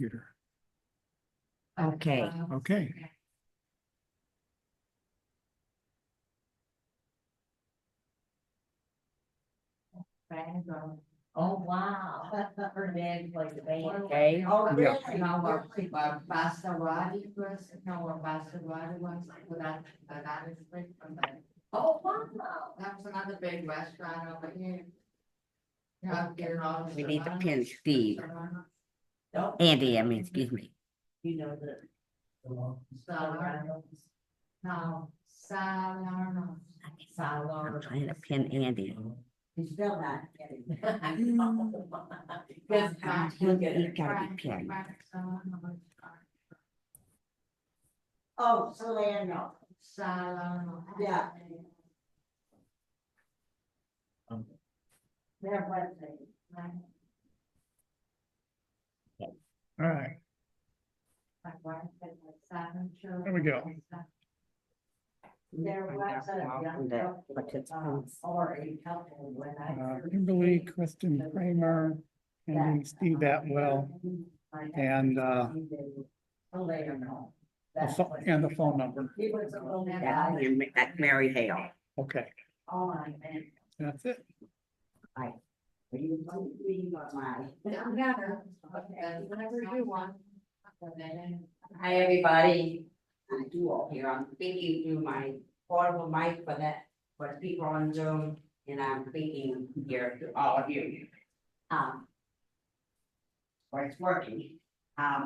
computer. Okay. Okay. Oh, wow. Her name like the band. Okay. Oh, really? Yeah. No, we're Maserati was, no, we're Maserati was, that is big from that. Oh, wow. That was another big restaurant over here. Yeah, getting all the We need to Serranos. pin Steve. Andy, I mean, excuse me. You know the. Serranos. No, Salerno. I'm trying to pin Andy. He's still not getting. Because he's gotta be pinned. Oh, Salerno. Salerno. Yeah. Their website, right? All right. Like what? Like Saturn show. There we go. Their website. But it's on. Already helpful when I. Kimberly, Kristen Kramer, and Steve Atwell, and Salerno. and the phone number. That's Mary Hale. Okay, Oh, my man. that's it. Whenever you want. Hi, everybody. I do all here. I'm speaking through my portable mic for the people on Zoom, and I'm speaking here to all of you. Where it's working.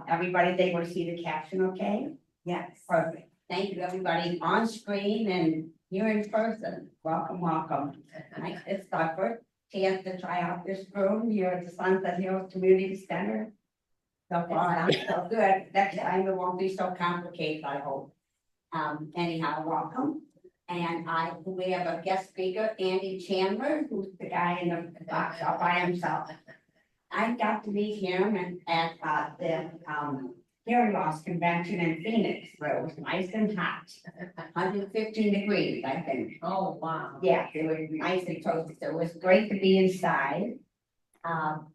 Everybody's able to see the caption, okay? Yes. Perfect. Thank you, everybody on screen and here in person. Welcome, welcome. Nice to start first. Chance to try out this room here at the Sunset Hills Community Center. So far, I'm so good. Next time it won't be so complicated, I hope. Anyhow, welcome. And we have a guest speaker, Andy Chandler, who's the guy in the box all by himself. I got to meet him at the hearing loss convention in Phoenix, where it was nice and hot, 115 degrees, I think. Oh, wow. Yeah, it was nice and toasty, so it was great to be inside.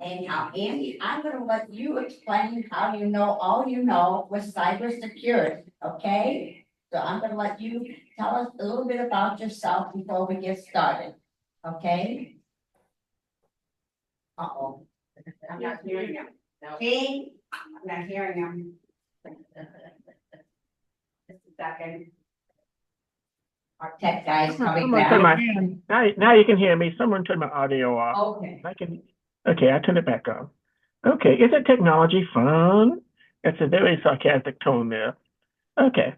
Anyhow, Andy, I'm gonna let you explain how you know all you know with cybersecurity, okay? So I'm gonna let you tell us a little bit about yourself before we get started, okay? Uh-oh, I'm not hearing him. See, I'm not hearing him. Just a second. Our tech guy's coming Someone turn back. now you can hear me. Someone turned my audio off. Okay. Okay, I turned it back on. Okay, isn't technology fun? That's a very sarcastic tone there. Okay.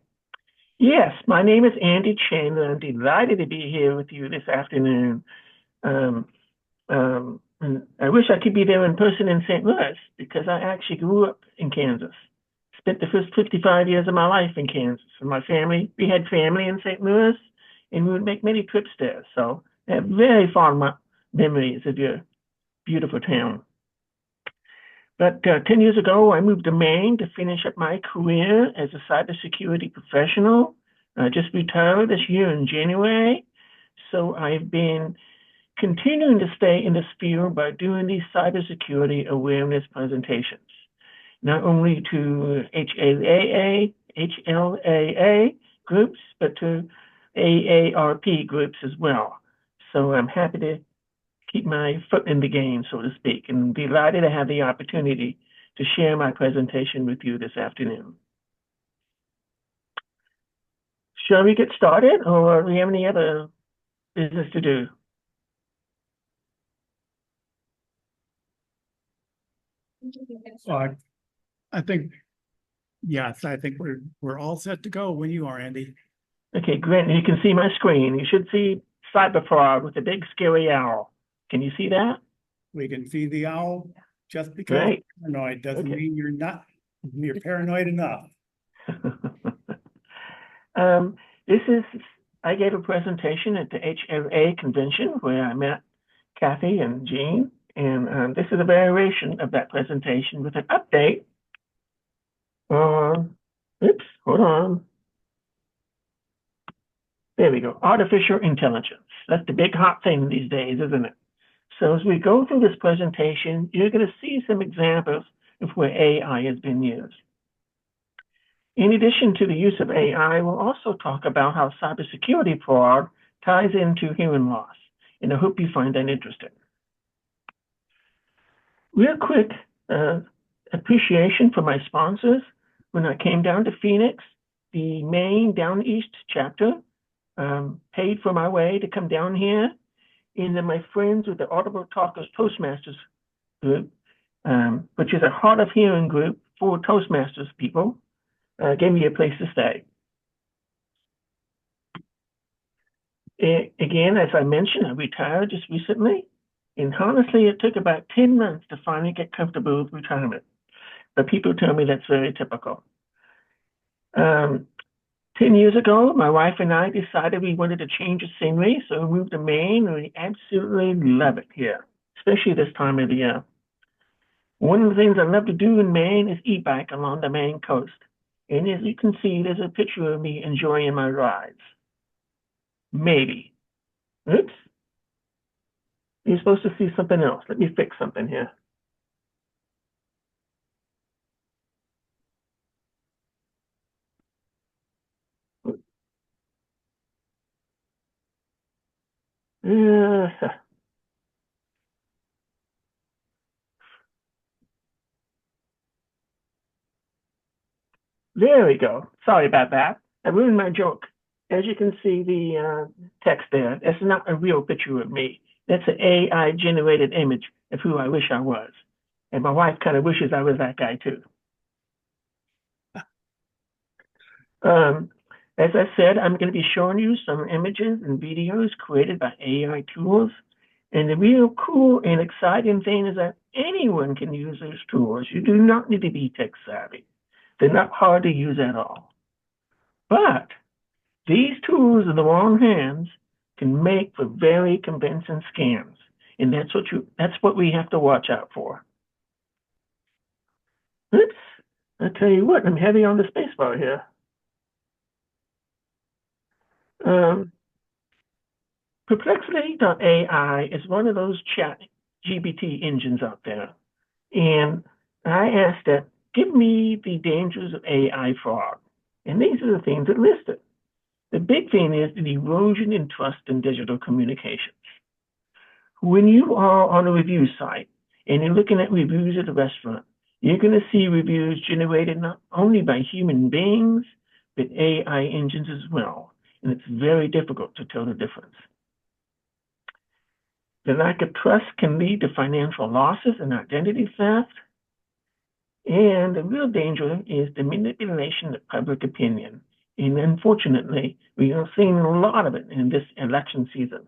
Yes, my name is Andy Chandler. I'm delighted to be here with you this afternoon. And I wish I could be there in person in St. Louis because I actually grew up in Kansas. Spent the first 55 years of my life in Kansas. And my family, we had family in St. Louis, and we would make many trips there. So I have very fond memories of your beautiful town. But 10 years ago, I moved to Maine to finish up my career as a cybersecurity professional. I just retired this year in January. So I've been continuing to stay in this field by doing these cybersecurity awareness presentations, not only to HLAA groups, but to AARP groups as well. So I'm happy to keep my foot in the game, so to speak, and delighted to have the opportunity to share my presentation with you this afternoon. Shall we get started, or do we have any other business to do? Well, I think, yes, I think we're all set to go when you are, Andy. Okay, great. You can see my screen. You should see cyber fraud with a big scary owl. Can you see that? We can see the owl. Just because Great. you're paranoid doesn't Okay. mean you're paranoid enough. I gave a presentation at the HLA convention where I met Kathy and Jean, and this is a variation of that presentation with an update on, oops, hold on. There we go, artificial intelligence. That's the big hot thing these days, isn't it? So as we go through this presentation, you're going to see some examples of where AI has been used. In addition to the use of AI, we'll also talk about how cybersecurity fraud ties into hearing loss, and I hope you find that interesting. Real quick appreciation for my sponsors. When I came down to Phoenix, the Maine Down East chapter paid for my way to come down here. And then my friends with the Audible Talkers Toastmasters group, which is a hard of hearing group for Toastmasters people, gave me a place to stay. Again, as I mentioned, I retired just recently. And honestly, it took about 10 months to finally get comfortable with retirement. But people tell me that's very typical. 10 years ago, my wife and I decided we wanted to change the scenery, so we moved to Maine, and we absolutely love it here, especially this time of the year. One of the things I love to do in Maine is e-bike along the Maine coast. And as you can see, there's a picture of me enjoying my rides. Maybe. Oops. You're supposed to see something else. Let me fix something here. There we go. Sorry about that. I ruined my joke. As you can see the text there, that's not a real picture of me. That's an AI-generated image of who I wish I was. And my wife kind of wishes I was that guy too. As I said, I'm going to be showing you some images and videos created by AI tools. And the real cool and exciting thing is that anyone can use those tools. You do not need to be tech savvy. They're not hard to use at all. But these tools in the wrong hands can make for very convincing scams. And that's what we have to watch out for. Oops, I tell you what, I'm heavy on the spacebar here. Perplexity.ai is one of those chat GPT engines out there. And I asked it, give me the dangers of AI fraud. And these are the things it listed. The big thing is the erosion in trust in digital communications. When you are on a review site and you're looking at reviews at a restaurant, you're going to see reviews generated not only by human beings, but AI engines as well. And it's very difficult to tell the difference. The lack of trust can lead to financial losses and identity theft. And the real danger is the manipulation of public opinion. And unfortunately, we are seeing a lot of it in this election season.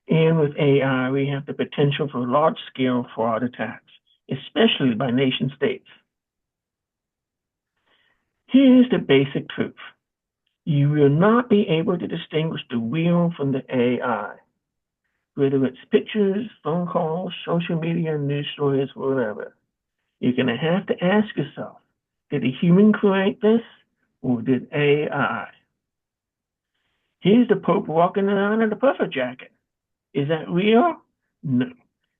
And with AI, we have the potential for large-scale fraud attacks, especially by nation states. Here's the basic truth. You will not be able to distinguish the real from the AI. Whether it's pictures, phone calls, social media, news stories, whatever. You're going to have to ask yourself, did a human create this or did AI? Here's the Pope walking around in a puffer jacket. Is that real? No.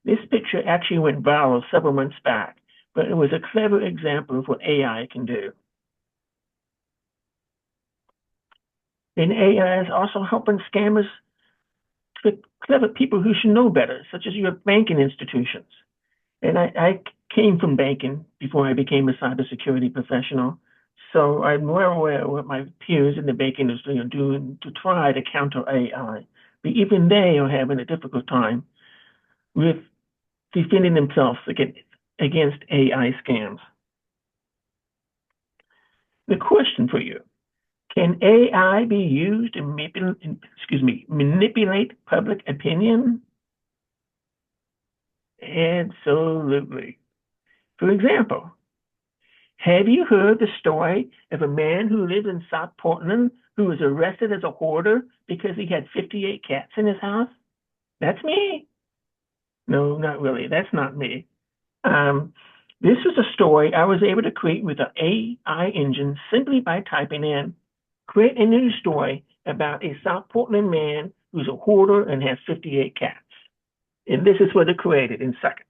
This picture actually went viral several months back, but it was a clever example of what AI can do. And AI is also helping scammers trick clever people who should know better, such as your banking institutions. And I came from banking before I became a cybersecurity professional, so I'm well aware of what my peers in the banking industry are doing to try to counter AI. But even they are having a difficult time with defending themselves against AI scams. The question for you, can AI be used to manipulate public opinion? Absolutely. For example, have you heard the story of a man who lived in South Portland who was arrested as a hoarder because he had 58 cats in his house? That's me. No, not really. That's not me. This was a story I was able to create with an AI engine simply by typing in, create a news story about a South Portland man who's a hoarder and has 58 cats. And this is what it created in seconds.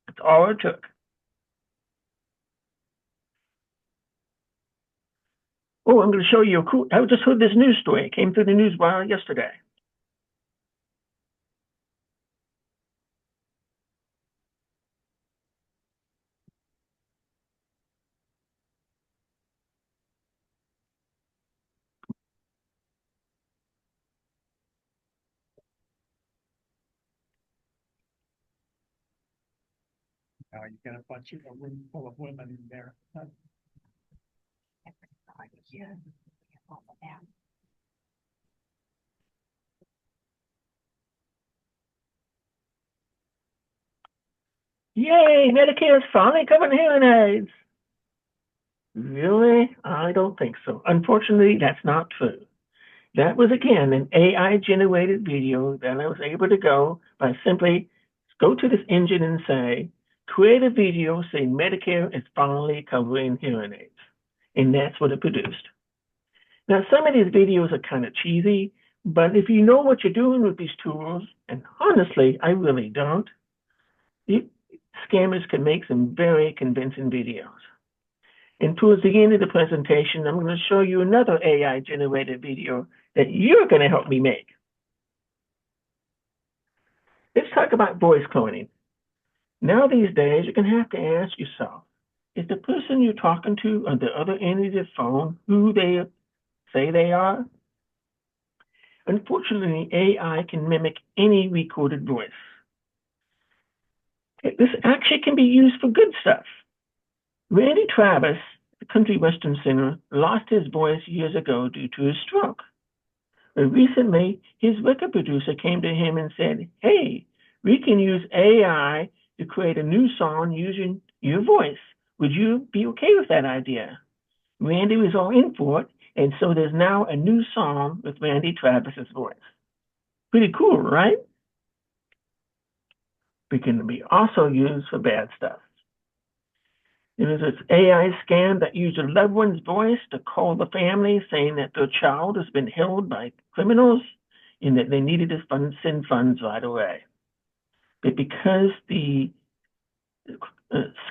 That's all it took. Oh, I'm going to show you a cool, I just heard this news story. It came through the news wire yesterday. Now you got a bunch of a room full of women in there. Yay, Medicare is finally covering hearing aids. Really? I don't think so. Unfortunately, that's not true. That was, again, an AI-generated video that I was able to go by simply go to this engine and say, create a video saying Medicare is finally covering hearing aids. And that's what it produced. Now, some of these videos are kind of cheesy, but if you know what you're doing with these tools, and honestly, I really don't, scammers can make some very convincing videos. And towards the end of the presentation, I'm going to show you another AI-generated video that you're going to help me make. Let's talk about voice cloning. Now these days, you're going to have to ask yourself, is the person you're talking to on the other end of the phone who they say they are? Unfortunately, AI can mimic any recorded voice. This actually can be used for good stuff. Randy Travis, the country western singer, lost his voice years ago due to a stroke. But recently, his record producer came to him and said, hey, we can use AI to create a new song using your voice. Would you be okay with that idea? Randy was all in for it, and so there's now a new song with Randy Travis's voice. Pretty cool, right? It can be also used for bad stuff. There is this AI scam that used a loved one's voice to call the family saying that their child has been held by criminals and that they needed to send funds right away. But because the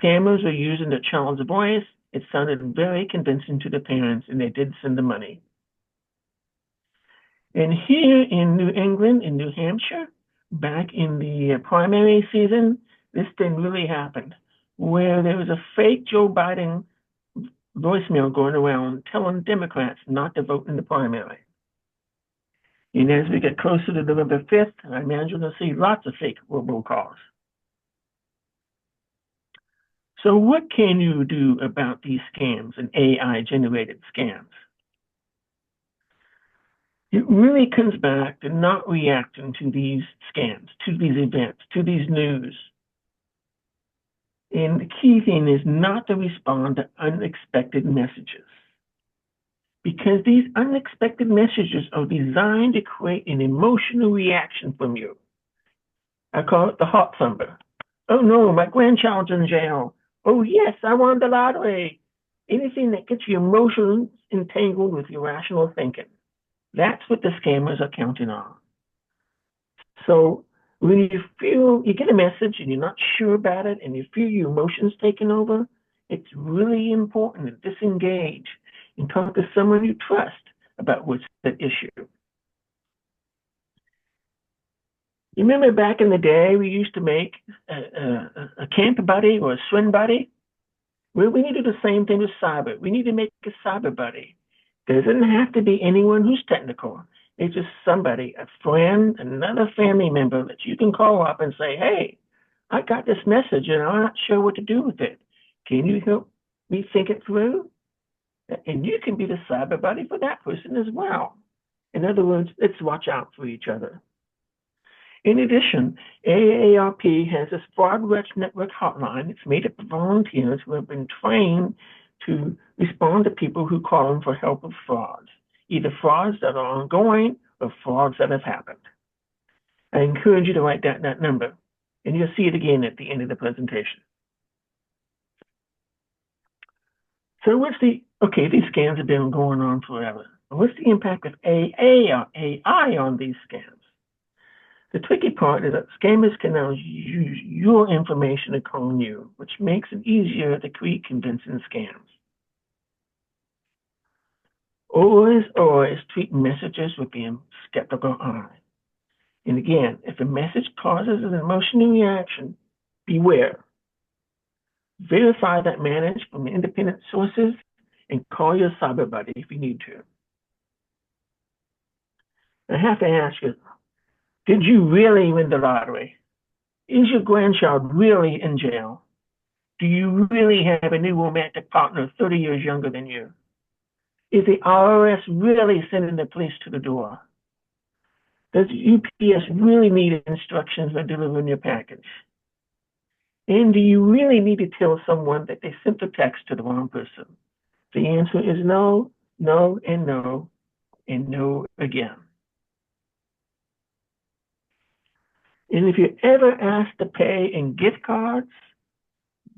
scammers were using the child's voice, it sounded very convincing to the parents, and they did send the money. And here in New England, in New Hampshire, back in the primary season, this thing really happened, where there was a fake Joe Biden voicemail going around telling Democrats not to vote in the primary. And as we get closer to November 5th, I imagine we'll see lots of fake robocalls. So what can you do about these scams and AI-generated scams? It really comes back to not reacting to these scams, to these events, to these news. And the key thing is not to respond to unexpected messages, because these unexpected messages are designed to create an emotional reaction from you. I call it the hot thunder. Oh no, my grandchild's in jail. Oh yes, I won the lottery. Anything that gets your emotions entangled with your rational thinking. That's what the scammers are counting on. So when you feel you get a message and you're not sure about it and you feel your emotions taking over, it's really important to disengage and talk to someone you trust about what's at issue. You remember back in the day, we used to make a camp buddy or a swim buddy? Well, we need to do the same thing with cyber. We need to make a cyber buddy. Doesn't have to be anyone who's technical. It's just somebody, a friend, another family member that you can call up and say, hey, I got this message and I'm not sure what to do with it. Can you help me think it through? And you can be the cyber buddy for that person as well. In other words, let's watch out for each other. In addition, AARP has this fraud watch network hotline. It's made up of volunteers who have been trained to respond to people who call them for help with frauds, either frauds that are ongoing or frauds that have happened. I encourage you to write down that number, and you'll see it again at the end of the presentation. So what's the, okay, these scams have been going on forever. What's the impact of AI on these scams? The tricky part is that scammers can now use your information to con you, which makes it easier to create convincing scams. Always treat messages with the skeptical eye. And again, if a message causes an emotional reaction, beware. Verify that message from independent sources and call your cyber buddy if you need to. I have to ask you, did you really win the lottery? Is your grandchild really in jail? Do you really have a new romantic partner 30 years younger than you? Is the IRS really sending the police to the door? Does UPS really need instructions for delivering your package? And do you really need to tell someone that they sent the text to the wrong person? The answer is no, no, and no, and no again. And if you're ever asked to pay in gift cards,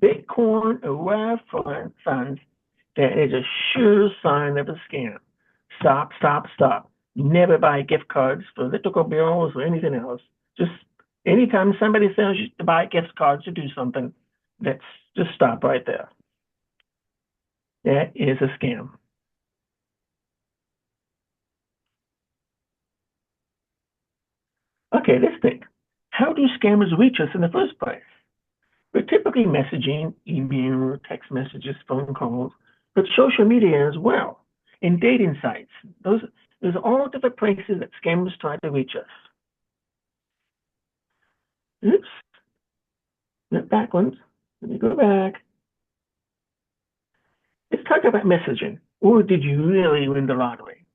Bitcoin, or wire funds, that is a sure sign of a scam. Stop, stop, stop. Never buy gift cards for electrical bills or anything else. Just anytime somebody says you to buy gift cards to do something, let's just stop right there. That is a scam. Okay, let's think. How do scammers reach us in the first place? We're typically messaging, email, text messages, phone calls, but social media as well, and dating sites. Those are all different places that scammers try to reach us. Oops, not backwards. Let me go back. Let's talk about messaging. Or did you really win the lottery?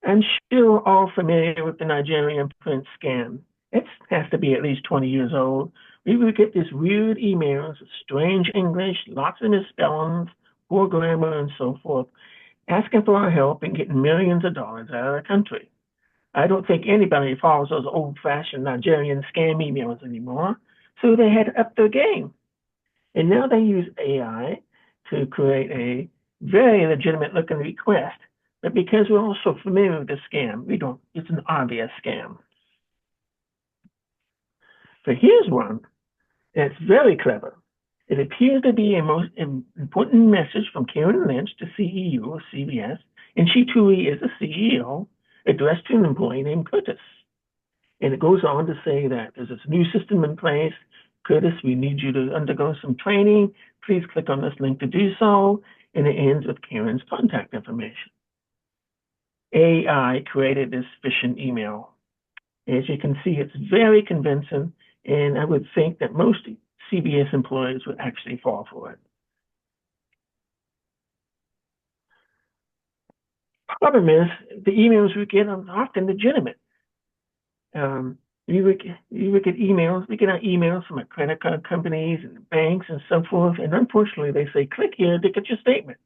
I'm sure we're all familiar with the Nigerian prince scam. It has to be at least 20 years old. We would get these weird emails, strange English, lots of misspellings, poor grammar, and so forth, asking for our help and getting millions of dollars out of the country. I don't think anybody follows those old-fashioned Nigerian scam emails anymore, so they had to up their game. And now they use AI to create a very legitimate-looking request, but because we're also familiar with the scam, it's an obvious scam. So here's one that's very clever. It appears to be a most important message from Karen Lynch, the CEO of CBS, and she truly is the CEO, addressed to an employee named Curtis. And it goes on to say that there's this new system in place. Curtis, we need you to undergo some training. Please click on this link to do so. And it ends with Karen's contact information. AI created this phishing email. As you can see, it's very convincing, and I would think that most CBS employees would actually fall for it. Problem is, the emails we get are often legitimate. You would get emails, we get our emails from our credit card companies and banks and so forth, and unfortunately they say, click here to get your statement.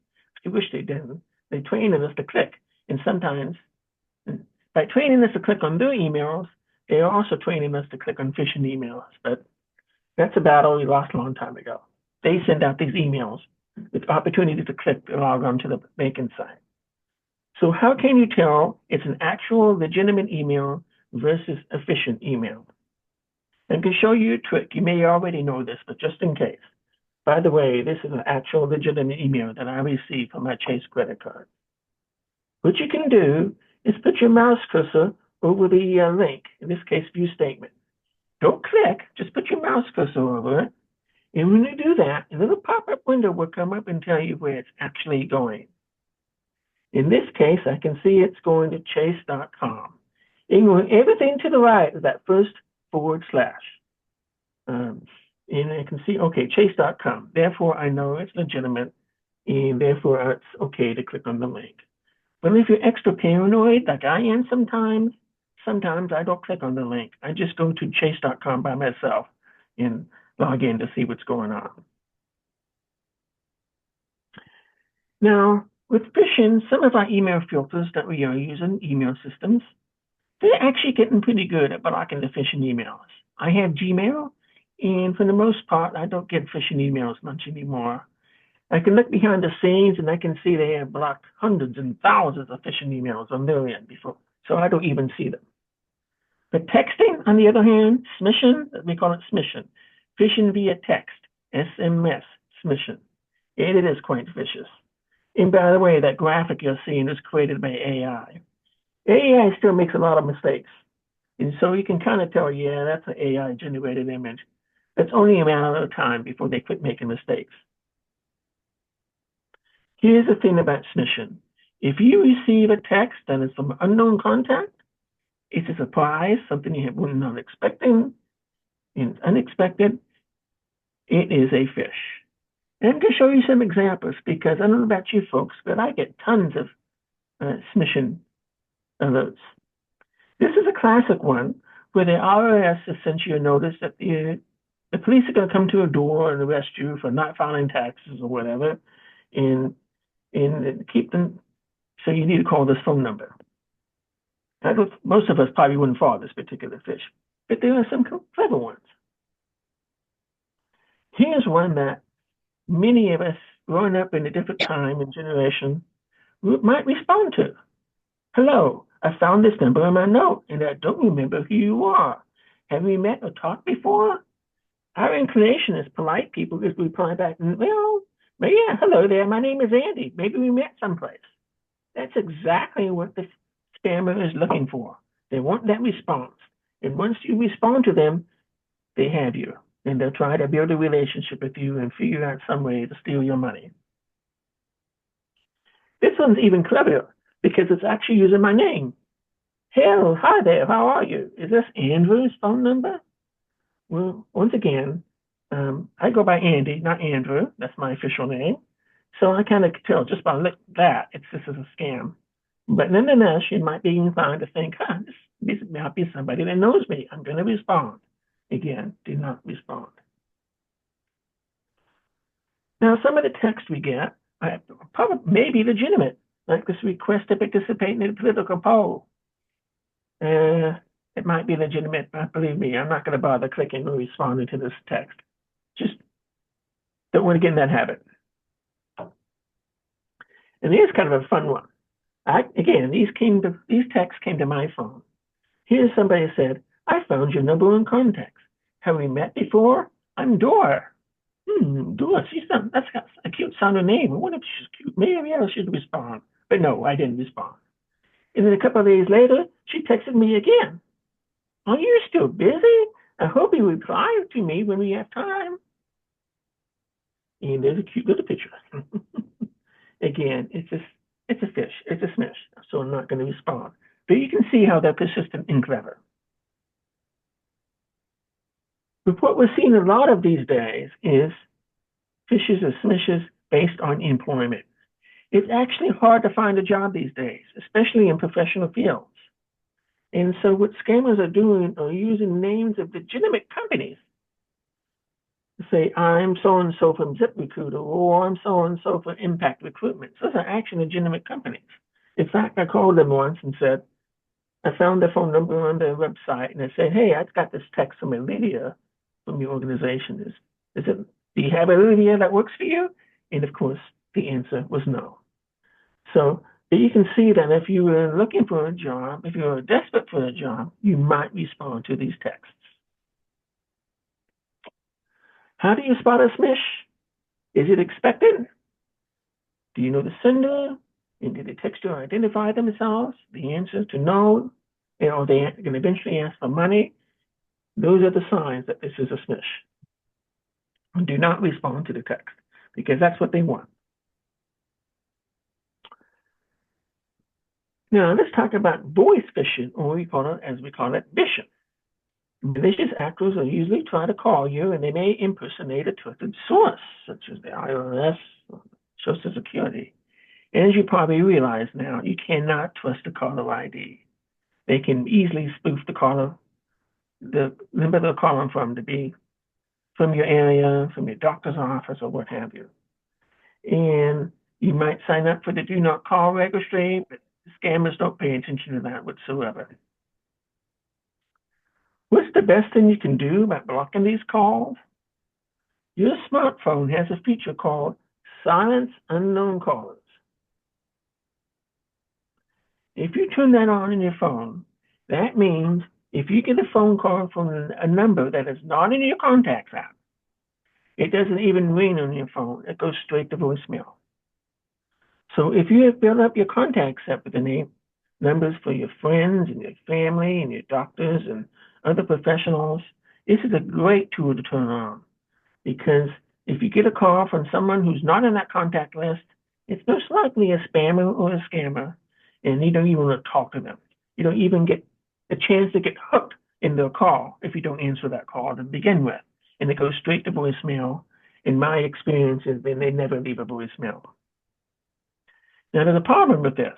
I wish they didn't. They train us to click, and sometimes by training us to click on their emails, they're also training us to click on phishing emails, but that's a battle we lost a long time ago. They send out these emails with opportunity to click to log on to the banking site. So how can you tell it's an actual legitimate email versus a phishing email? I can show you a trick. You may already know this, but just in case. By the way, this is an actual legitimate email that I received from my Chase credit card. What you can do is put your mouse cursor over the link, in this case, view statement. Don't click, just put your mouse cursor over it. And when you do that, a little pop-up window will come up and tell you where it's actually going. In this case, I can see it's going to chase.com. And everything to the right is that first /. And I can see, okay, chase.com. Therefore, I know it's legitimate, and therefore it's okay to click on the link. But if you're extra paranoid, like I am sometimes I don't click on the link. I just go to chase.com by myself and log in to see what's going on. Now, with phishing, some of our email filters that we are using, email systems, they're actually getting pretty good at blocking the phishing emails. I have Gmail, and for the most part, I don't get phishing emails much anymore. I can look behind the scenes and I can see they have blocked hundreds and thousands of phishing emails on their end before, so I don't even see them. But texting, on the other hand, smishing, we call it smishing, phishing via text, SMS, smishing. And it is quite vicious. And by the way, that graphic you're seeing is created by AI. AI still makes a lot of mistakes. And so you can kind of tell, yeah, that's an AI generated image. It's only a matter of time before they quit making mistakes. Here's the thing about smishing. If you receive a text that is from unknown contact, it's a surprise, something you were not expecting, and it's unexpected, it is a fish. And I'm going to show you some examples because I don't know about you folks, but I get tons of smishing alerts. This is a classic one where the IRS has sent you a notice that the police are going to come to a door and arrest you for not filing taxes or whatever, and keep them. So you need to call this phone number. Most of us probably wouldn't follow this particular fish, but there are some clever ones. Here's one that many of us growing up in a different time and generation might respond to. Hello, I found this number in my note, and I don't remember who you are. Have we met or talked before? Our inclination as polite people is to reply back, well, yeah, hello there, my name is Andy. Maybe we met someplace. That's exactly what the spammer is looking for. They want that response. And once you respond to them, they have you. And they'll try to build a relationship with you and figure out some way to steal your money. This one's even cleverer because it's actually using my name. Hello, hi there, how are you? Is this Andrew's phone number? Well, once again, I go by Andy, not Andrew. That's my official name. So I kind of tell just by that, this is a scam. But nonetheless, you might be inclined to think, this might be somebody that knows me. I'm going to respond. Again, do not respond. Now, some of the text we get probably may be legitimate, like this request to participate in a political poll. It might be legitimate, but believe me, I'm not going to bother clicking or responding to this text. Just don't want to get in that habit. And here's kind of a fun one. Again, these texts came to my phone. Here's somebody who said, I found your number in contacts. Have we met before? I'm Dora. Dora, that's a cute sounding name. I wonder if she's cute. Maybe I should respond. But no, I didn't respond. And then a couple of days later, she texted me again. Are you still busy? I hope you reply to me when we have time. And there's a cute little picture. Again, it's a fish, it's a smish, so I'm not going to respond. But you can see how they're persistent and clever. But what we're seeing a lot of these days is fishes or smishes based on employment. It's actually hard to find a job these days, especially in professional fields. And so what scammers are doing are using names of legitimate companies. Say, I'm so-and-so from ZipRecruiter, or I'm so-and-so from Impact Recruitment. Those are actually legitimate companies. In fact, I called them once and said, I found their phone number on their website, and I said, hey, I've got this text from Lydia from your organization. Do you have a Lydia that works for you? And of course, the answer was no. So you can see that if you were looking for a job, if you were desperate for a job, you might respond to these texts. How do you spot a smish? Is it expected? Do you know the sender? And did the texter identify themselves? The answer to no. Or they can eventually ask for money. Those are the signs that this is a smish. And do not respond to the text because that's what they want. Now let's talk about voice phishing, or as we call it, bishing. Malicious actors will usually try to call you, and they may impersonate a trusted source, such as the IRS or Social Security. And as you probably realize now, you cannot trust the caller ID. They can easily spoof the caller, the number they're calling from to be from your area, from your doctor's office, or what have you. And you might sign up for the Do Not Call registry, but scammers don't pay attention to that whatsoever. What's the best thing you can do about blocking these calls? Your smartphone has a feature called Silence Unknown Callers. If you turn that on in your phone, that means if you get a phone call from a number that is not in your contacts app, it doesn't even ring on your phone. It goes straight to voicemail. So if you have built up your contact set with the name numbers for your friends and your family and your doctors and other professionals, this is a great tool to turn on, because if you get a call from someone who's not in that contact list, it's most likely a spammer or a scammer, and you don't even want to talk to them. You don't even get a chance to get hooked in their call if you don't answer that call to begin with, and it goes straight to voicemail. In my experience has been they never leave a voicemail. Now, there's a problem with this.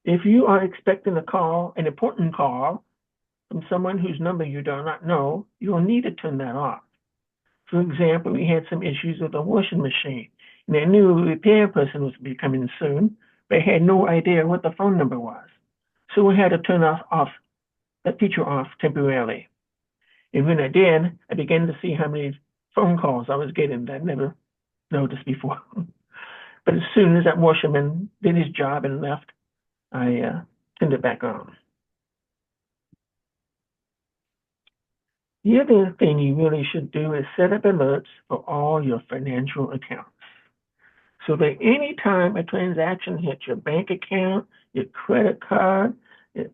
If you are expecting a call, an important call from someone whose number you do not know, you will need to turn that off. For example, we had some issues with a washing machine, and I knew a repair person was coming soon, but I had no idea what the phone number was. So we had to turn that feature off temporarily. And when I did, I began to see how many phone calls I was getting that I never noticed before. But as soon as that washerman did his job and left, I turned it back on. The other thing you really should do is set up alerts for all your financial accounts, so that anytime a transaction hits your bank account, your credit card,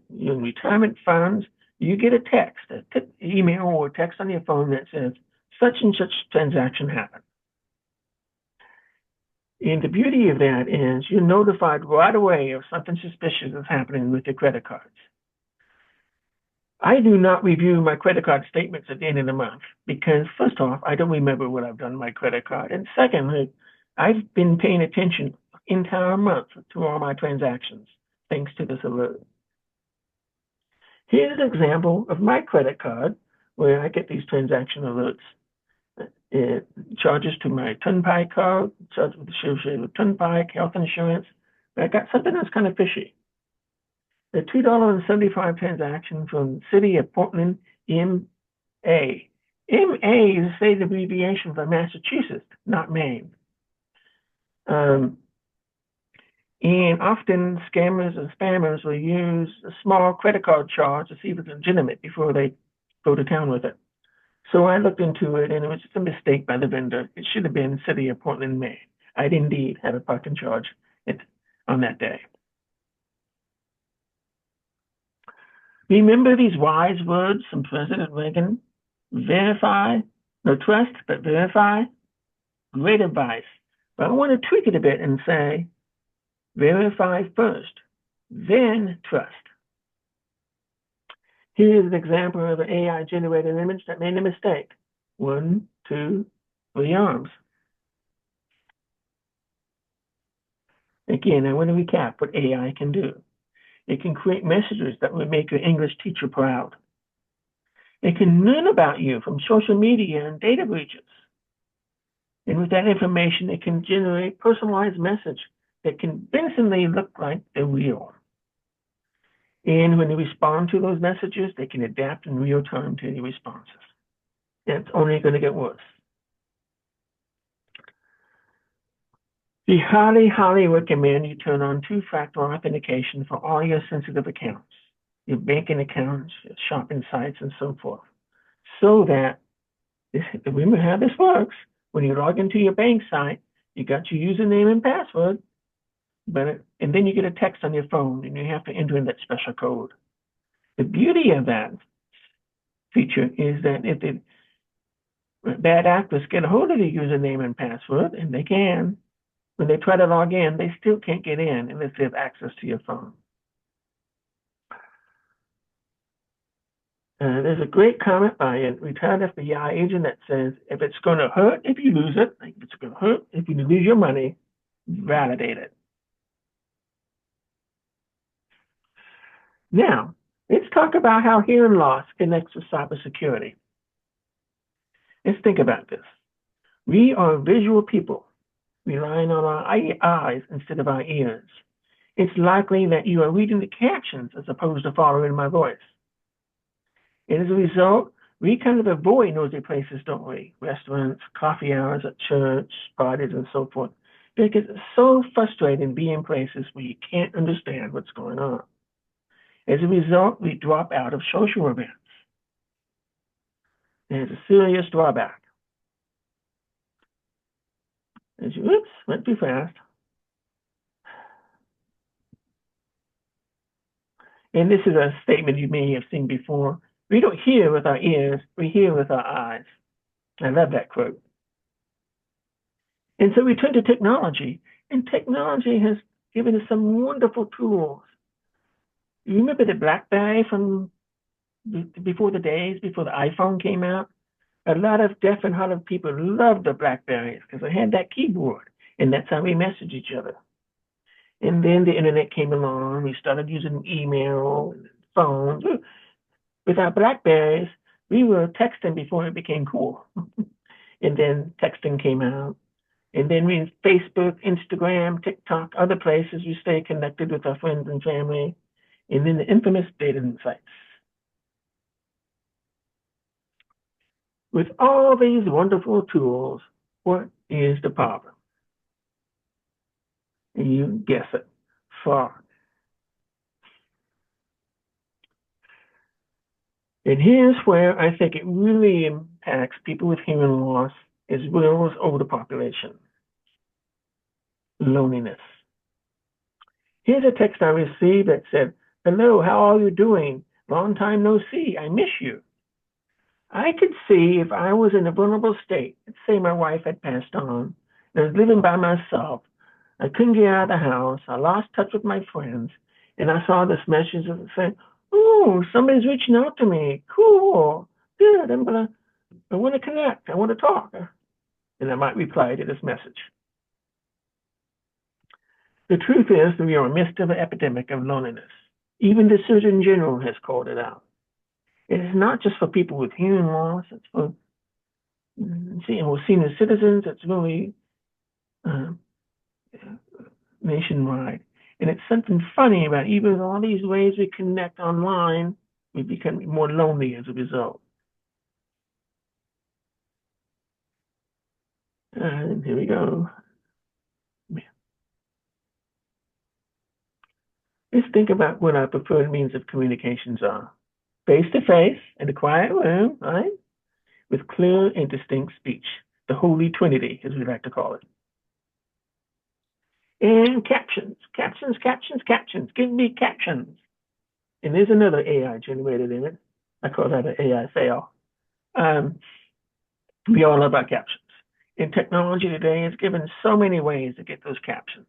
your retirement funds, you get a text, an email or a text on your phone that says, such and such transaction happened. And the beauty of that is you're notified right away if something suspicious is happening with your credit cards. I do not review my credit card statements at the end of the month because, first off, I don't remember what I've done on my credit card. And secondly, I've been paying attention the entire month to all my transactions, thanks to this alert. Here's an example of my credit card where I get these transaction alerts. It charges to my Turnpike card, charges associated with Turnpike, health insurance. But I got something that's kind of fishy. The $2.75 transaction from the city of Portland, MA. MA is a state abbreviation for Massachusetts, not Maine. And often scammers and spammers will use a small credit card charge to see if it's legitimate before they go to town with it. So I looked into it, and it was just a mistake by the vendor. It should have been city of Portland, Maine. I'd indeed have a parking charge on that day. Remember these wise words from President Reagan? Verify, no trust, but verify. Great advice. But I want to tweak it a bit and say, verify first, then trust. Here's an example of an AI-generated image that made a mistake. 1, 2, 3 arms. Again, I want to recap what AI can do. It can create messages that would make your English teacher proud. It can learn about you from social media and data breaches. And with that information, it can generate personalized message that convincingly look like they're real. And when they respond to those messages, they can adapt in real time to any responses. And it's only going to get worse. We highly, highly recommend you turn on two-factor authentication for all your sensitive accounts, your banking accounts, your shopping sites, and so forth. So that, remember how this works, when you log into your bank site, you got your username and password, and then you get a text on your phone, and you have to enter in that special code. The beauty of that feature is that if the bad actors get a hold of your username and password, and they can, when they try to log in, they still can't get in unless they have access to your phone. There's a great comment by a retired FBI agent that says, if it's going to hurt if you lose it, like if it's going to hurt if you lose your money, validate it. Now, let's talk about how hearing loss connects with cybersecurity. Let's think about this. We are visual people, relying on our eyes instead of our ears. It's likely that you are reading the captions as opposed to following my voice. And as a result, we kind of avoid noisy places, don't we? Restaurants, coffee hours at church, parties, and so forth. Because it's so frustrating being places where you can't understand what's going on. As a result, we drop out of social events. There's a serious drawback. Oops, went too fast. And this is a statement you may have seen before. We don't hear with our ears, we hear with our eyes. I love that quote. And so we turn to technology, and technology has given us some wonderful tools. You remember the BlackBerry from before the iPhone came out? A lot of deaf and hard of people loved the BlackBerries because they had that keyboard, and that's how we message each other. And then the internet came along. We started using email, phones. With our BlackBerries, we were texting before it became cool. And then texting came out. And then we Facebook, Instagram, TikTok, other places we stay connected with our friends and family. And then the infamous dating sites. With all these wonderful tools, what is the problem? And you guess it, fraud. And here's where I think it really impacts people with hearing loss as well as older population. Loneliness. Here's a text I received that said, "Hello, how are you doing? Long time no see, I miss you." I could see if I was in a vulnerable state, let's say my wife had passed on, and I was living by myself, I couldn't get out of the house, I lost touch with my friends, and I saw this message that said, "Oh, somebody's reaching out to me. Cool, good, I want to connect, I want to talk." And I might reply to this message. The truth is that we are in the midst of an epidemic of loneliness. Even the Surgeon General has called it out. It is not just for people with hearing loss, it's for senior citizens, it's really nationwide. And it's something funny about even all these ways we connect online, we become more lonely as a result. Here we go. Let's think about what our preferred means of communications are. Face-to-face in a quiet room, right? With clear and distinct speech. The Holy Trinity, as we like to call it. And captions. Give me captions. And there's another AI generated image. I call that an AI fail. We all love our captions. And technology today has given so many ways to get those captions.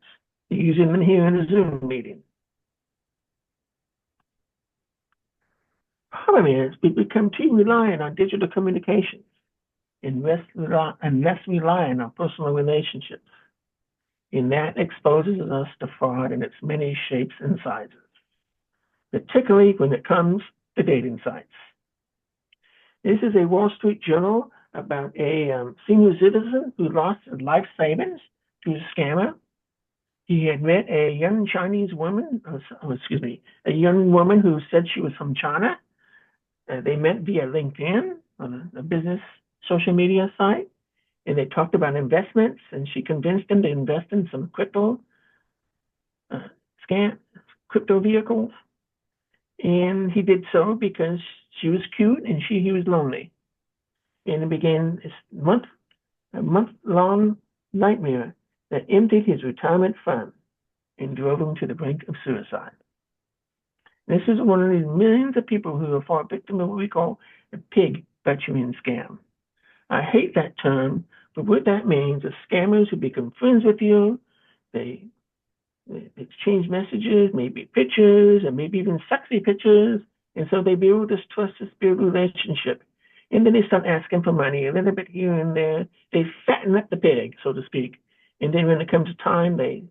You use them here in a Zoom meeting. Problem is, we become too reliant on digital communications and less reliant on personal relationships. And that exposes us to fraud in its many shapes and sizes, particularly when it comes to dating sites. This is a Wall Street Journal about a senior citizen who lost his life savings to a scammer. He had met a young Chinese woman, a young woman who said she was from China. They met via LinkedIn on a business social media site, and they talked about investments, and she convinced him to invest in some crypto vehicles. And he did so because she was cute and he was lonely. And it began a month-long nightmare that emptied his retirement fund and drove him to the brink of suicide. This is one of these millions of people who are fall victim of what we call a pig butchering scam. I hate that term, but what that means is scammers who become friends with you, they exchange messages, maybe pictures, and maybe even sexy pictures, and so they build this trusted spirit relationship. And then they start asking for money a little bit here and there. They fatten up the pig, so to speak. And then when it comes time, they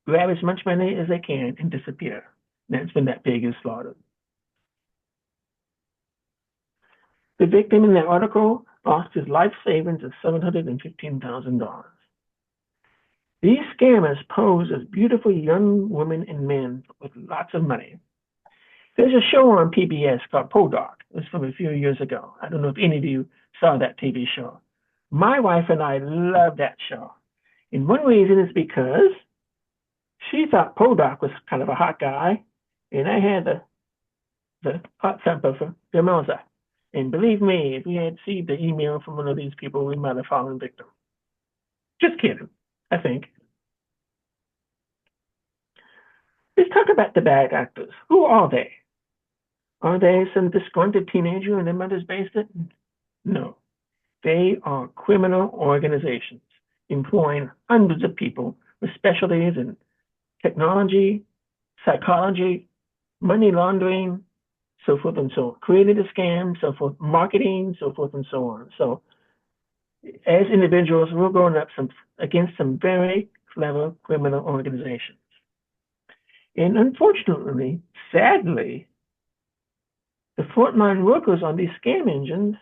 grab as much money as they can and disappear. That's when that pig is slaughtered. The victim in that article lost his life savings of $715,000. These scammers pose as beautiful young women and men with lots of money. There's a show on PBS called Podok. It was from a few years ago. I don't know if any of you saw that TV show. My wife and I love that show. And one reason is because she thought Podok was kind of a hot guy, and I had the hot temper for Demosa. And believe me, if we had received the email from one of these people, we might have fallen victim. Just kidding, I think. Let's talk about the bad actors. Who are they? Are they some disgruntled teenager in their mother's basement? No. They are criminal organizations employing hundreds of people with specialties in technology, psychology, money laundering, so forth and so on, creating the scam, so forth, marketing, so forth and so on. So as individuals, we're going up against some very clever criminal organizations. And unfortunately, sadly, the frontline workers on these scam engines,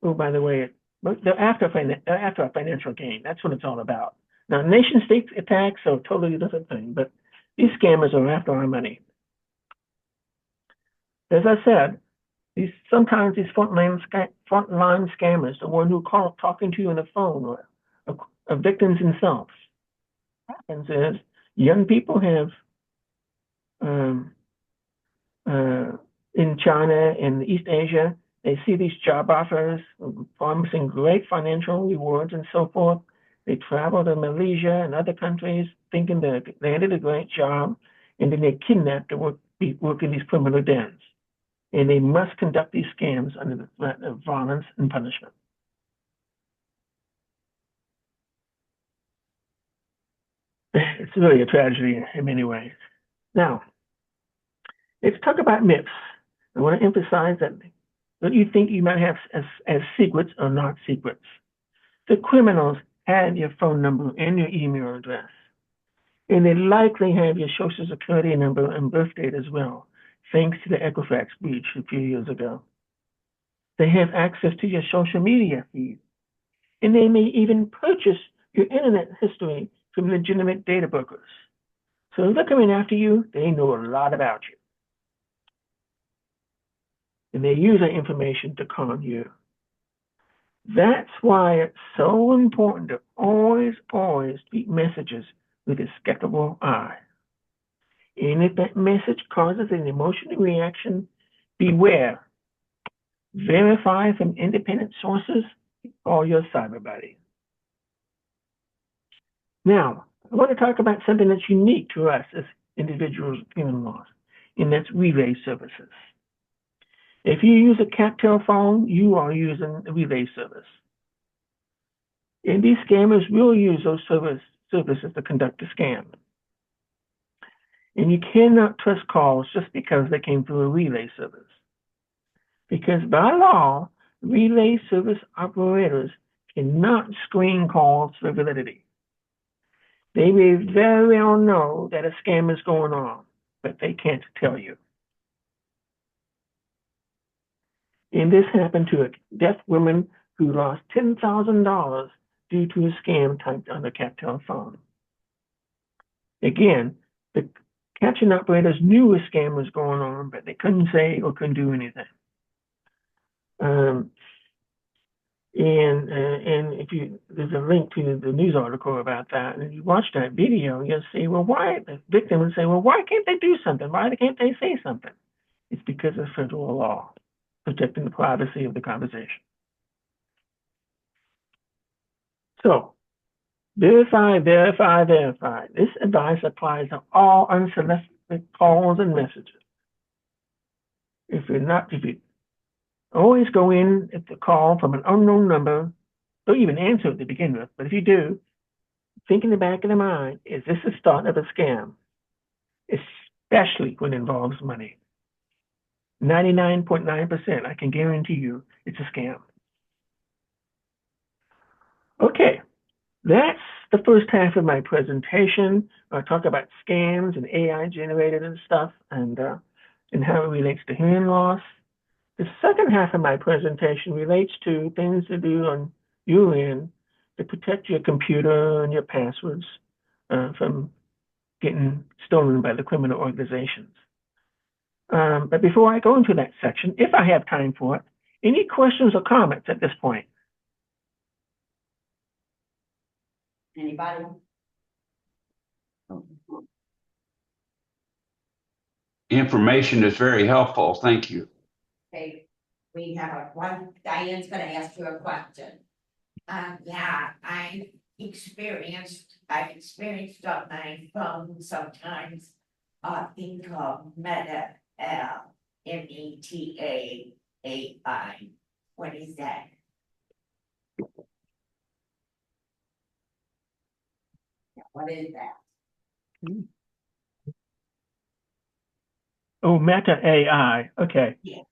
oh, by the way, they're after a financial gain. That's what it's all about. Now, nation state attacks are a totally different thing, but these scammers are after our money. As I said, sometimes these frontline scammers, the one who talking to you on the phone, or are victims themselves. What happens is young people have in China and East Asia, they see these job offers promising great financial rewards and so forth. They travel to Malaysia and other countries thinking they landed a great job, and then they're kidnapped to work in these criminal dens. And they must conduct these scams under the threat of violence and punishment. It's really a tragedy in many ways. Now, let's talk about myths. I want to emphasize that what you think you might have as secrets are not secrets. The criminals have your phone number and your email address. And they likely have your social security number and birth date as well, thanks to the Equifax breach a few years ago. They have access to your social media feed. And they may even purchase your internet history from legitimate data brokers. So if they're coming after you, they know a lot about you. And they use that information to con you. That's why it's so important to always treat messages with a skeptical eye. And if that message causes an emotional reaction, beware. Verify from independent sources or your cyber buddy. Now, I want to talk about something that's unique to us as individuals with hearing loss, and that's relay services. If you use a CapTel phone, you are using a relay service. And these scammers will use those services to conduct a scam. And you cannot trust calls just because they came through a relay service. Because by law, relay service operators cannot screen calls for validity. They may very well know that a scam is going on, but they can't tell you. And this happened to a deaf woman who lost $10,000 due to a scam typed on the CapTel phone. Again, the caption operators knew a scam was going on, but they couldn't say or couldn't do anything. And if there's a link to the news article about that, and if you watch that video, you'll see, well, why the victim would say, well, why can't they do something? Why can't they say something? It's because of federal law protecting the privacy of the conversation. So, verify. This advice applies to all unsolicited calls and messages. If you always go in at the call from an unknown number, don't even answer it to begin with, but if you do, think in the back of the mind, is this the start of a scam? Especially when it involves money. 99.9%, I can guarantee you it's a scam. Okay, that's the first half of my presentation. I talk about scams and AI generated and stuff, and how it relates to hearing loss. The second half of my presentation relates to things to do on your end to protect your computer and your passwords from getting stolen by the criminal organizations. But before I go into that section, if I have time for it, any questions or comments at this point? Anybody? Information is very helpful. Thank you. Okay, we have Diane's gonna ask you a question. Yeah, I've experienced on my phone sometimes, thing called Meta METAAI. What is that? What is that? Oh, Meta AI. Okay. Yeah.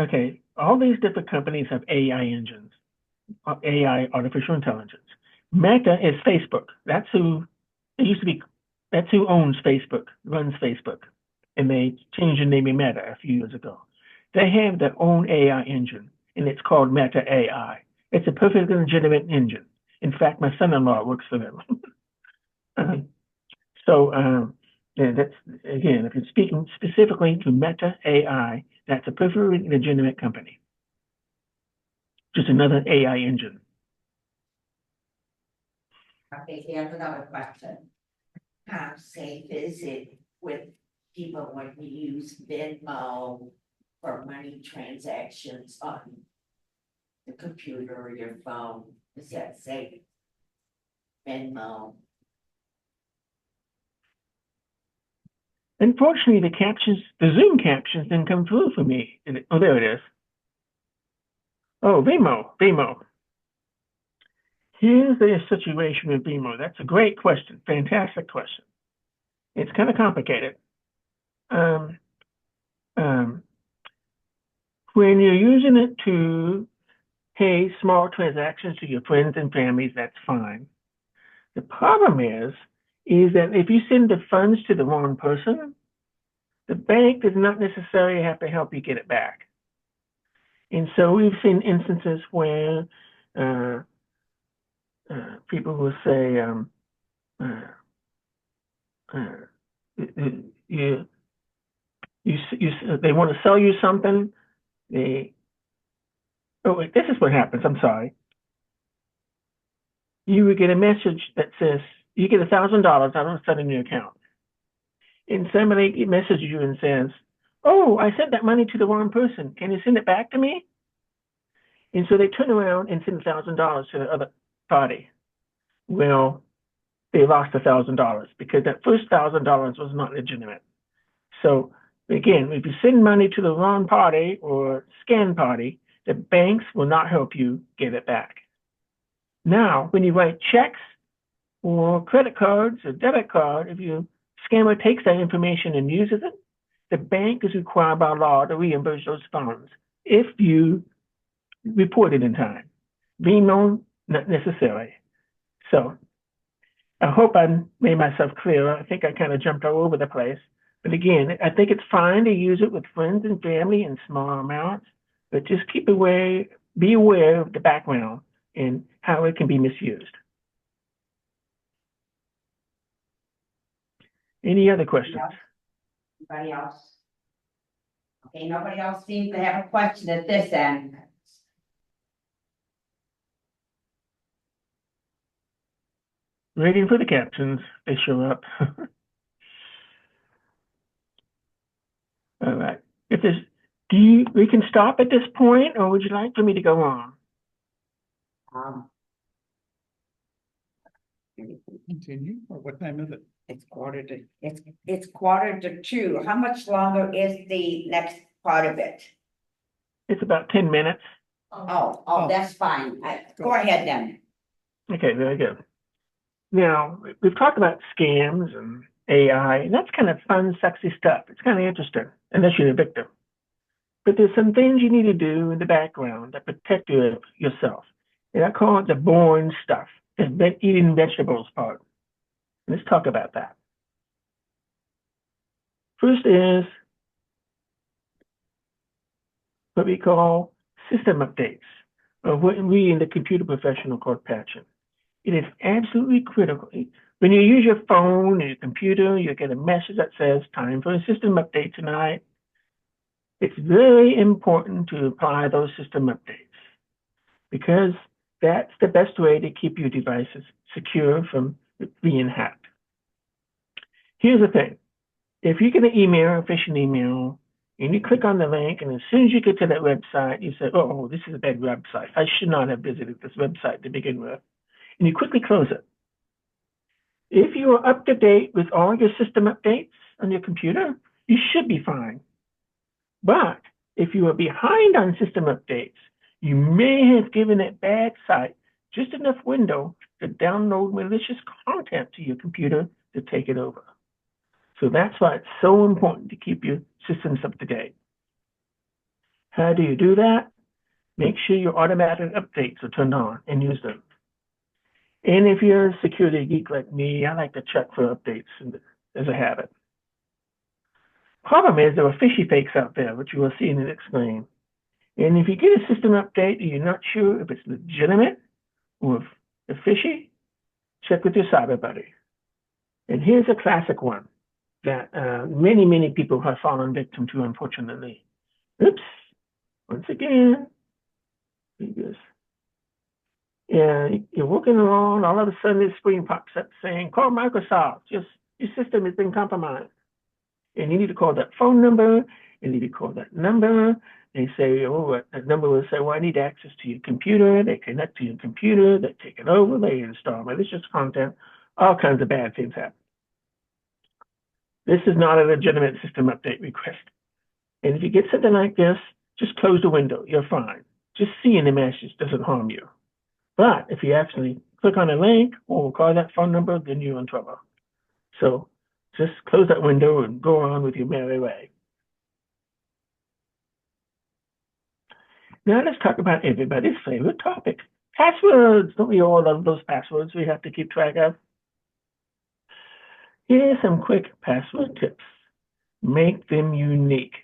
Okay. All these different companies have AI engines, AI, artificial intelligence. Meta is Facebook. That's who it used to be. That's who owns Facebook, runs Facebook, and they changed the name of Meta a few years ago. They have their own AI engine, and it's called Meta AI. It's a perfectly legitimate engine. In fact, my son-in-law works for them. Yeah, that's again, if you're speaking specifically to Meta AI, that's a perfectly legitimate company. Just another AI engine. Okay, here's another question. How safe is it with people when you use Venmo for money transactions on the computer or your phone? Is that safe? Venmo. Unfortunately, the Zoom captions didn't come through for me. Oh, there it is. Oh, Venmo. Here's the situation with Venmo. That's a great question. Fantastic question. It's kind of complicated. When you're using it to pay small transactions to your friends and families, that's fine. The problem is that if you send the funds to the wrong person, the bank does not necessarily have to help you get it back. And so we've seen instances where people will say, they want to sell you something. This is what happens. I'm sorry. You would get a message that says you get $1,000 out of a sudden in your account, and somebody messages you and says, "Oh, I sent that money to the wrong person. Can you send it back to me?" And so they turn around and send $1,000 to the other party. Well, they lost $1,000 because that first $1,000 was not legitimate. So again, if you send money to the wrong party or scam party, the banks will not help you get it back. Now, when you write checks or credit cards or debit card, if your scammer takes that information and uses it, the bank is required by law to reimburse those funds if you report it in time. Venmo, not necessarily. So I hope I made myself clear. I think I kind of jumped all over the place. But again, I think it's fine to use it with friends and family in small amounts, but just be aware of the background and how it can be misused. Any other questions? Anybody else? Okay, nobody else seems to have a question at this end. Waiting for the captions. They show up. All right. We can stop at this point, or would you like for me to go on? Continue, or what time is it? It's quarter to 2. How much longer is the next part of it? It's about 10 minutes. Oh, that's fine. Go ahead then. Okay, very good. Now, we've talked about scams and AI, and that's kind of fun, sexy stuff. It's kind of interesting, unless you're a victim. But there's some things you need to do in the background that protect yourself. And I call it the boring stuff, the eating vegetables part. Let's talk about that. First is what we call system updates, or what we in the computer professional call patching. It is absolutely critical. When you use your phone or your computer, you get a message that says, "Time for a system update tonight." It's very important to apply those system updates because that's the best way to keep your devices secure from being hacked. Here's the thing. If you get an email, a phishing email, and you click on the link, and as soon as you get to that website, you say, "Oh, this is a bad website. I should not have visited this website to begin with." And you quickly close it. If you are up to date with all your system updates on your computer, you should be fine. But if you are behind on system updates, you may have given that bad site just enough window to download malicious content to your computer to take it over. So that's why it's so important to keep your systems up to date. How do you do that? Make sure your automatic updates are turned on and use them. And if you're a security geek like me, I like to check for updates as a habit. Problem is there are fishy fakes out there, which you will see in the next screen. And if you get a system update and you're not sure if it's legitimate or if fishy, check with your cyber buddy. And here's a classic one that many people have fallen victim to, unfortunately. Oops, once again, yeah, you're walking along, all of a sudden this screen pops up saying, call Microsoft, your system has been compromised. And you need to call that phone number, you need to call that number. They say, oh, that number will say, well, I need access to your computer. They connect to your computer, they take it over, they install malicious content, all kinds of bad things happen. This is not a legitimate system update request. And if you get something like this, just close the window, you're fine. Just seeing the message doesn't harm you. But if you actually click on a link or call that phone number, then you're in trouble. So just close that window and go on with your merry way. Now let's talk about everybody's favorite topic, passwords. Don't we all love those passwords we have to keep track of? Here are some quick password tips. Make them unique.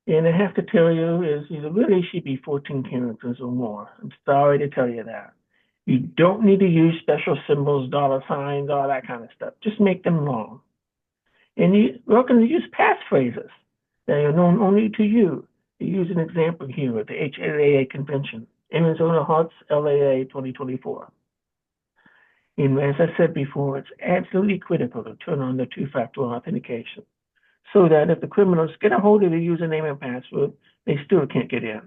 And I have to tell you, it really should be 14 characters or more. I'm sorry to tell you that. You don't need to use special symbols, dollar signs, all that kind of stuff. Just make them long. And you're welcome to use passphrases that are known only to you. You use an example here at the HLAA Convention, Arizona Hearts LAA 2024. And as I said before, it's absolutely critical to turn on the two-factor authentication so that if the criminals get a hold of the username and password, they still can't get in.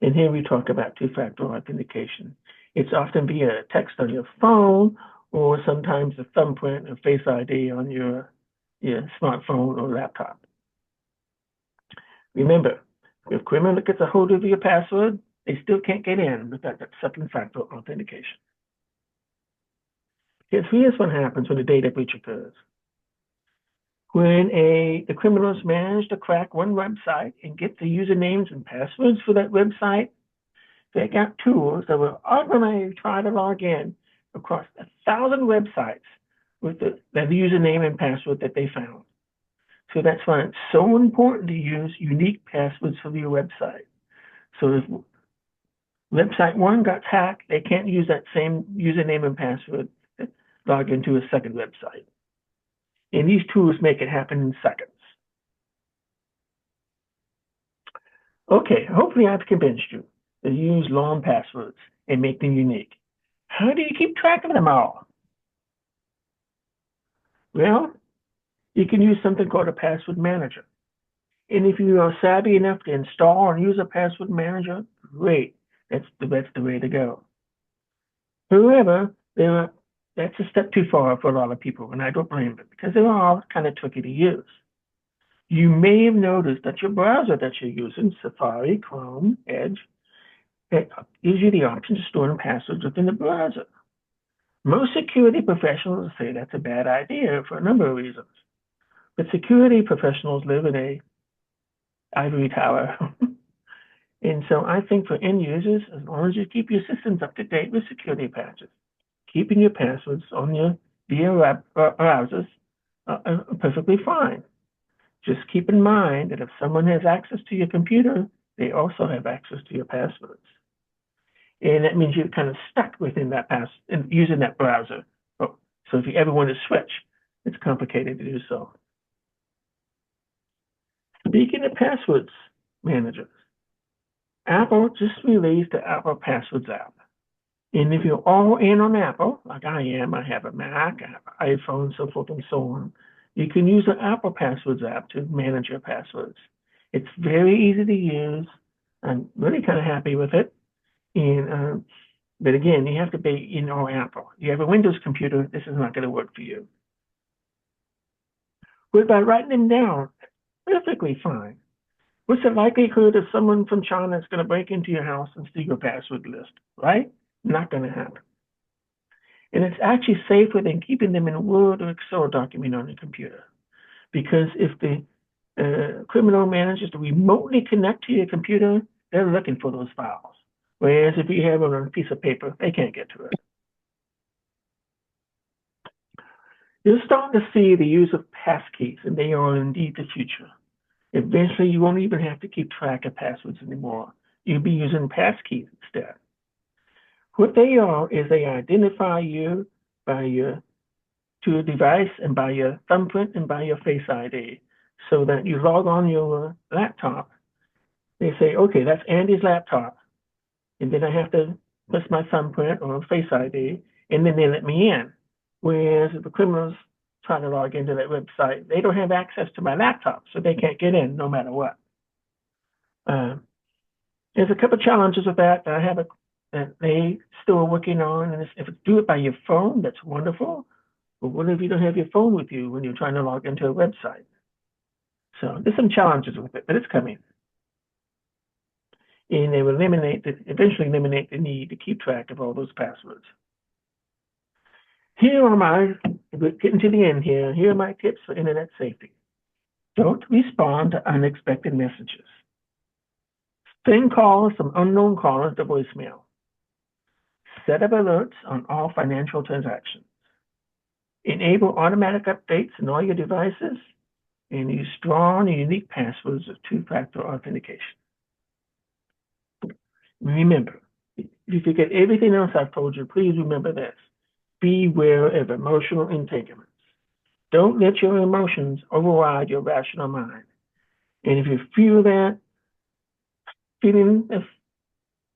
And here we talk about two-factor authentication. It's often via text on your phone or sometimes a thumbprint or Face ID on your smartphone or laptop. Remember, if a criminal gets a hold of your password, they still can't get in without that second-factor authentication. Here's what happens when a data breach occurs. When the criminals manage to crack one website and get the usernames and passwords for that website, they got tools that will automatically try to log in across 1,000 websites with the username and password that they found. So that's why it's so important to use unique passwords for your website. So if website one got hacked, they can't use that same username and password to log into a second website. And these tools make it happen in seconds. Okay, hopefully I've convinced you to use long passwords and make them unique. How do you keep track of them all? Well, you can use something called a password manager. And if you are savvy enough to install and use a password manager, great. That's the way to go. However, that's a step too far for a lot of people, and I don't blame them because they're all kind of tricky to use. You may have noticed that your browser that you're using, Safari, Chrome, Edge, it gives you the option to store passwords within the browser. Most security professionals say that's a bad idea for a number of reasons. But security professionals live in an ivory tower. And so I think for end users, as long as you keep your systems up to date with security patches, keeping your passwords on your via browsers are perfectly fine. Just keep in mind that if someone has access to your computer, they also have access to your passwords. And that means you're kind of stuck within that using that browser. So if you ever want to switch, it's complicated to do so. Speaking of passwords managers, Apple just released the Apple Passwords app. And if you're all in on Apple, like I am, I have a Mac, I have an iPhone, so forth and so on, you can use the Apple Passwords app to manage your passwords. It's very easy to use. I'm really kind of happy with it. And but again, you have to be in on Apple. You have a Windows computer, this is not going to work for you. But by writing them down, perfectly fine. What's the likelihood of someone from China is going to break into your house and steal your password list, right? Not going to happen. And it's actually safer than keeping them in a Word or Excel document on your computer. Because if the criminal manages to remotely connect to your computer, they're looking for those files. Whereas if you have it on a piece of paper, they can't get to it. You're starting to see the use of passkeys, and they are indeed the future. Eventually, you won't even have to keep track of passwords anymore. You'll be using passkeys instead. What they are is they identify you to a device and by your thumbprint and by your Face ID, so that you log on your laptop. They say, okay, that's Andy's laptop, and then I have to press my thumbprint or Face ID, and then they let me in. Whereas if the criminals try to log into that website, they don't have access to my laptop, so they can't get in no matter what. There's a couple of challenges with that that they still are working on, and if it's do it by your phone, that's wonderful. But what if you don't have your phone with you when you're trying to log into a website? So there's some challenges with it, but it's coming. And they will eventually eliminate the need to keep track of all those passwords. We're getting to the end here. Here are my tips for internet safety. Don't respond to unexpected messages. Send calls from unknown callers to voicemail. Set up alerts on all financial transactions. Enable automatic updates in all your devices, and use strong and unique passwords with two-factor authentication. Remember, if you forget everything else I've told you, please remember this. Beware of emotional entanglements. Don't let your emotions override your rational mind. And if you feel that feeling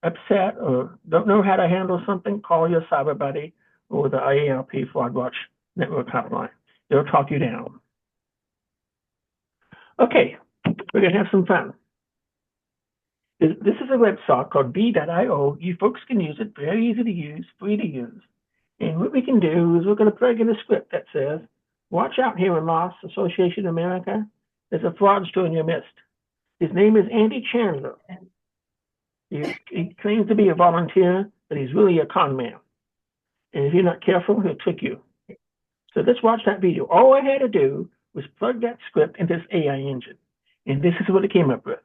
upset or don't know how to handle something, call your cyber buddy or the AARP Fraud Watch Network hotline. They'll talk you down. Okay, we're going to have some fun. This is a website called b.io. You folks can use it, very easy to use, free to use. And what we can do is we're going to plug in a script that says, watch out, Hearing Loss Association America. There's a fraudster in your midst. His name is Andy Chandler. He claims to be a volunteer, but he's really a con man. And if you're not careful, he'll trick you. So let's watch that video. All I had to do was plug that script into this AI engine. And this is what it came up with.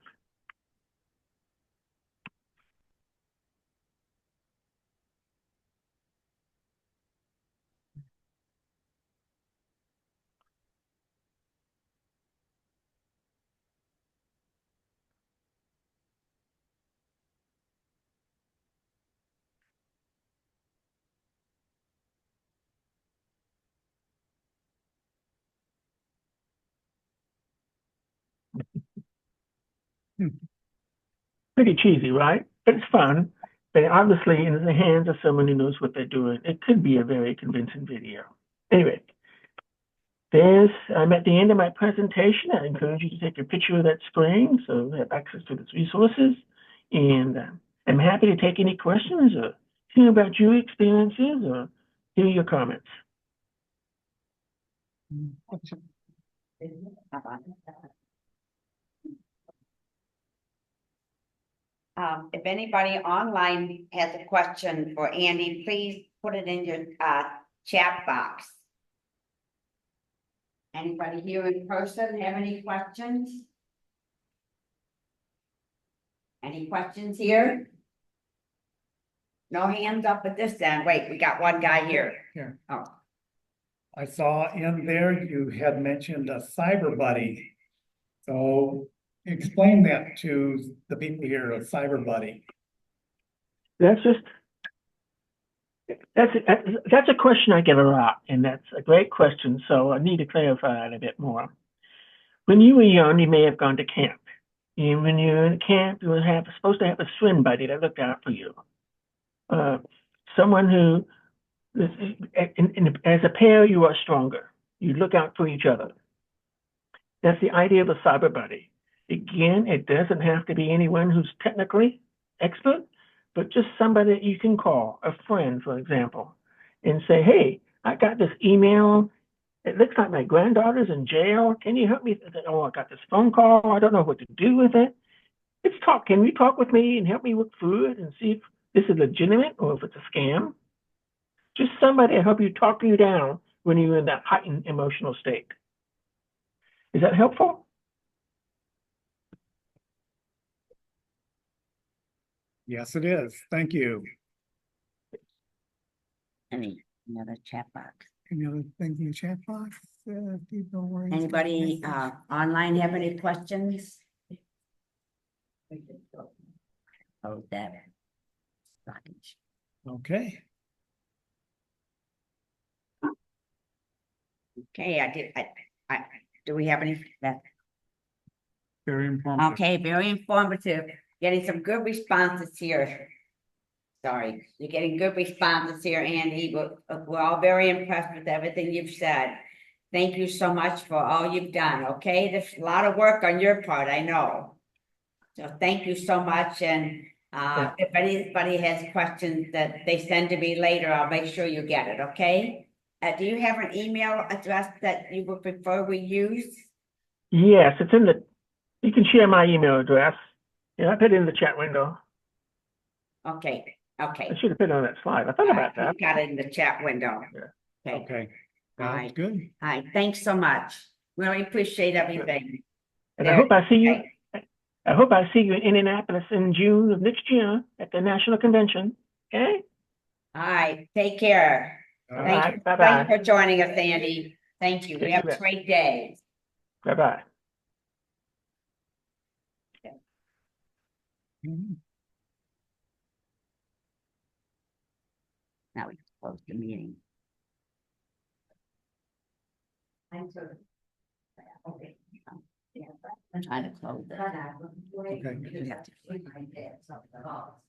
Pretty cheesy, right? But it's fun. But obviously, in the hands of someone who knows what they're doing, it could be a very convincing video. Anyway, I'm at the end of my presentation. I encourage you to take a picture of that screen so you have access to these resources. And I'm happy to take any questions or hear about your experiences or hear your comments. If anybody online has a question for Andy, please put it in your chat box. Anybody here in person have any questions? Any questions here? No hands up at this end. Wait, we got one guy here. Here. Oh, I saw in there you had mentioned a cyber buddy. So explain that to the people here, a cyber buddy. That's a question I get a lot, and that's a great question. So I need to clarify it a bit more. When you were young, you may have gone to camp. And when you're in camp, you were supposed to have a swim buddy that looked out for you. Someone who, as a pair, you are stronger. You look out for each other. That's the idea of a cyber buddy. Again, it doesn't have to be anyone who's technically expert, but just somebody that you can call, a friend, for example, and say, hey, I got this email It looks like my granddaughter's in jail. Can you help me? I said, oh, I got this phone call. I don't know what to do with it. Can you talk with me and help me look through it and see if this is legitimate or if it's a scam? Just somebody to help you talk you down when you're in that heightened emotional state. Is that helpful? Yes, it is. Thank you. Any other chat box? Any other things in the chat box? People were- Anybody online have any questions? Oh, that. Okay. Okay, do we have any? Very informative. Okay, very informative. Getting some good responses here. Sorry, you're getting good responses here, Andy. We're all very impressed with everything you've said. Thank you so much for all you've done, okay? There's a lot of work on your part, I know. So thank you so much, and if anybody has questions that they send to me later, I'll make sure you get it, okay? Do you have an email address that you would prefer we use? Yes, it's in the, you can share my email address. Yeah, I put it in the chat window. Okay. I should have put it on that slide. I thought about that. You got it in the chat window. Yeah. Okay. Okay. All Sounds right. good. All right, thanks so much. Really appreciate everything. And I hope I see you. I hope I see you in Indianapolis in June of next year at the National Convention. Okay. All right, take care. All All right. right. Bye Thanks bye. for joining us, Andy. Thank you. We have a great day. Bye bye. Mhm. Now we can close the meeting. I'm sort of. Okay. I'm trying to close it. Okay. We have to- I did something else.